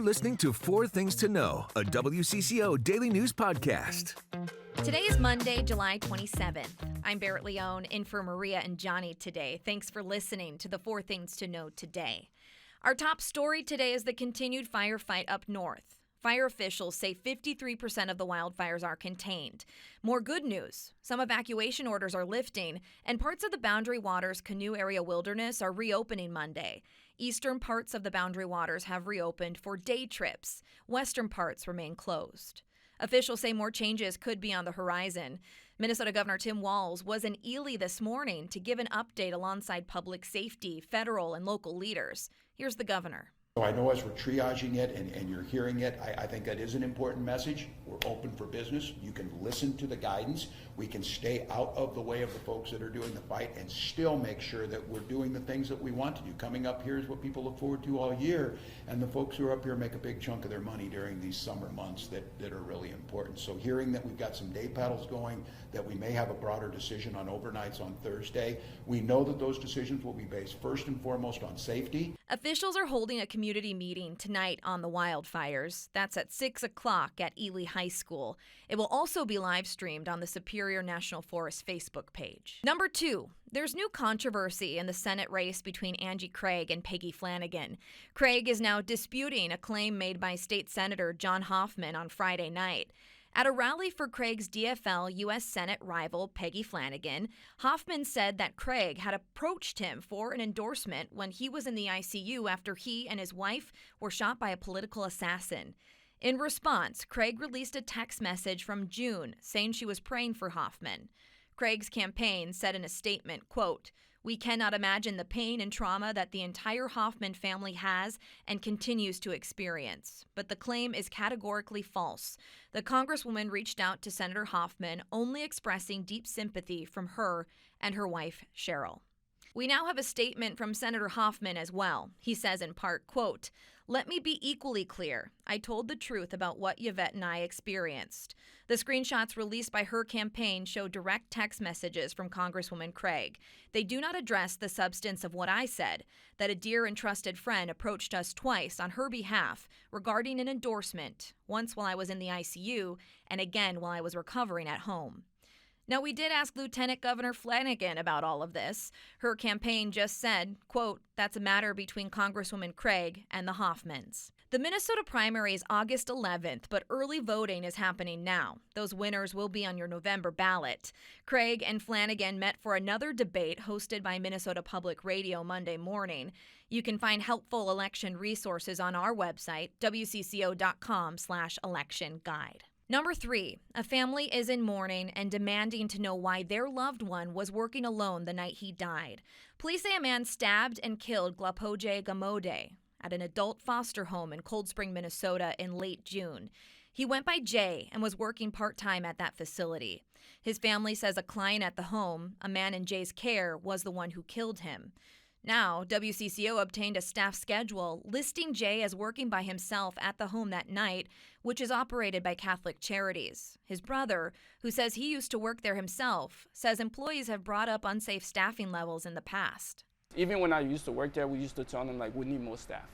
listening to Four Things to Know, a WCCO daily news podcast. Today is Monday, July 27th. I'm Beret Leone, in for Maria and Johnny today. Thanks for listening to the Four Things to Know today. Our top story today is the continued firefight up north. Fire officials say 53% of the wildfires are contained. More good news. Some evacuation orders are lifting, and parts of the Boundary Waters Canoe Area Wilderness are reopening Monday. Eastern parts of the Boundary Waters have reopened for day trips. Western parts remain closed. Officials say more changes could be on the horizon. Minnesota Governor Tim Walz was in Ely this morning to give an update alongside public safety, federal, and local leaders. Here's the governor. So I know as we're triaging it and you're hearing it, I think that is an important message. We're open for business. You can listen to the guidance. We can stay out of the way of the folks that are doing the fight and still make sure that we're doing the things that we want to do. Coming up here is what people look forward to all year, and the folks who are up here make a big chunk of their money during these summer months that are really important. So hearing that we've got some day paddles going, that we may have a broader decision on overnights on Thursday, we know that those decisions will be based first and foremost on safety. Officials are holding a community meeting tonight on the wildfires. That's at 6 o'clock at Ely High School. It will also be live streamed on the Superior National Forest Facebook page. Number 2, there's new controversy in the Senate race between Angie Craig and Peggy Flanagan. Craig is now disputing a claim made by State Senator John Hoffman on Friday night. At a rally for Craig's DFL U.S. Senate rival, Peggy Flanagan, Hoffman said that Craig had approached him for an endorsement when he was in the ICU after he and his wife were shot by a political assassin. In response, Craig released a text message from June saying she was praying for Hoffman. Craig's campaign said in a statement, quote, "We cannot imagine the pain and trauma that the entire Hoffman family has and continues to experience. But the claim is categorically false. The Congresswoman reached out to Senator Hoffman, only expressing deep sympathy from her and her wife, Cheryl." We now have a statement from Senator Hoffman as well. He says in part, quote, "Let me be equally clear. I told the truth about what Yvette and I experienced." The screenshots released by her campaign show direct text messages from Congresswoman Craig. They do not address the substance of what I said, that a dear and trusted friend approached us twice on her behalf regarding an endorsement, once while I was in the ICU and again while I was recovering at home. Now, we did ask Lieutenant Governor Flanagan about all of this. Her campaign just said, quote, "That's a matter between Congresswoman Craig and the Hoffmans." The Minnesota primary is August 11th, but early voting is happening now. Those winners will be on your November ballot. Craig and Flanagan met for another debate hosted by Minnesota Public Radio Monday morning. You can find helpful election resources on our website, wcco.com/election guide. Number 3, a family is in mourning and demanding to know why their loved one was working alone the night he died. Police say a man stabbed and killed Glapoje Gamode at an adult foster home in Cold Spring, Minnesota in late June. He went by Jay and was working part-time at that facility. His family says a client at the home, a man in Jay's care, was the one who killed him. Now, WCCO obtained a staff schedule listing Jay as working by himself at the home that night, which is operated by Catholic Charities. His brother, who says he used to work there himself, says employees have brought up unsafe staffing levels in the past. Even when I used to work there, we used to tell them, like, we need more staff.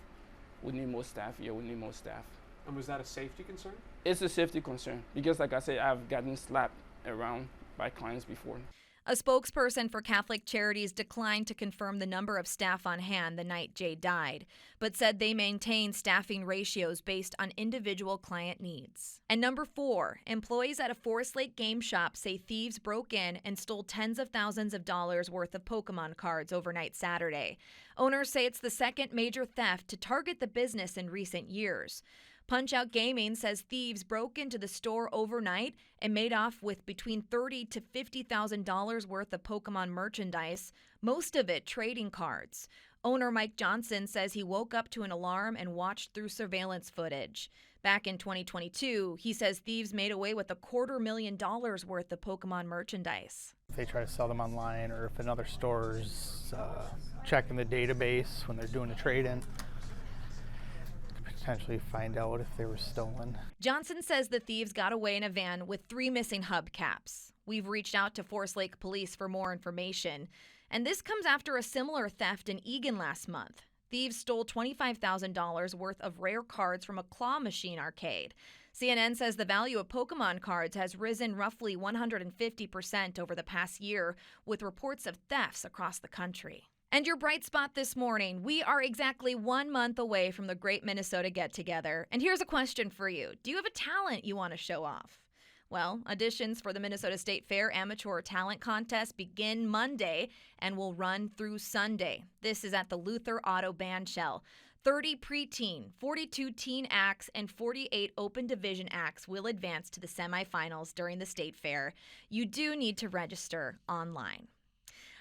We need more staff. Yeah, we need more staff. And was that a safety concern? It's a safety concern because, like I said, I've gotten slapped around by clients before. A spokesperson for Catholic Charities declined to confirm the number of staff on hand the night Jay died, but said they maintain staffing ratios based on individual client needs. And number 4, employees at a Forest Lake game shop say thieves broke in and stole tens of thousands of dollars worth of Pokémon cards overnight Saturday. Owners say it's the second major theft to target the business in recent years. Punch-Out Gaming says thieves broke into the store overnight and made off with between $30,000 to $50,000 worth of Pokémon merchandise, most of it trading cards. Owner Mike Johnson says he woke up to an alarm and watched through surveillance footage. Back in 2022, he says thieves made away with $250,000 worth of Pokémon merchandise. If they try to sell them online or if another store's checking the database when they're doing a trade-in, potentially find out if they were stolen. Johnson says the thieves got away in a van with 3 missing hubcaps. We've reached out to Forest Lake Police for more information. And this comes after a similar theft in Egan last month. Thieves stole $25,000 worth of rare cards from a claw machine arcade. CNN says the value of Pokémon cards has risen roughly 150% over the past year, with reports of thefts across the country. And your bright spot this morning, we are exactly 1 month away from the Great Minnesota Get-Together. And here's a question for you. Do you have a talent you want to show off? Well, auditions for the Minnesota State Fair Amateur Talent Contest begin Monday and will run through Sunday. This is at the Luther Auto Bandshell. 30 preteen, 42 teen acts, and 48 open division acts will advance to the semifinals during the state fair. You do need to register online.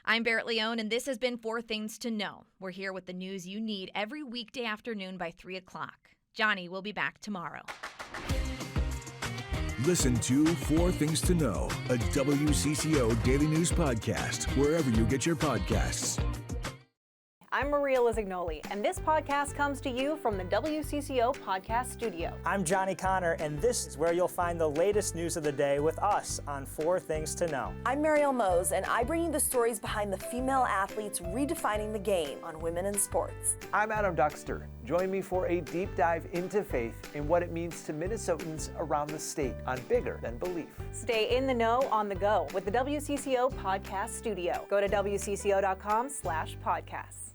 I'm Beret Leone, and this has been 4 Things to Know. We're here with the news you need every weekday afternoon by 3 o'clock. Johnny will be back tomorrow. Listen to 4 Things to Know, a WCCO daily news podcast, wherever you get your podcasts. I'm Maria Lizignoli, and this podcast comes to you from the WCCO podcast studio. I'm Johnny Connor, and this is where you'll find the latest news of the day with us on 4 Things to Know. I'm Mariel Mose, and I bring you the stories behind the female athletes redefining the game on women in sports. I'm Adam Duxter. Join me for a deep dive into faith and what it means to Minnesotans around the state on Bigger Than Belief. Stay in the know on the go with the WCCO podcast studio. Go to WCCO.com/podcasts.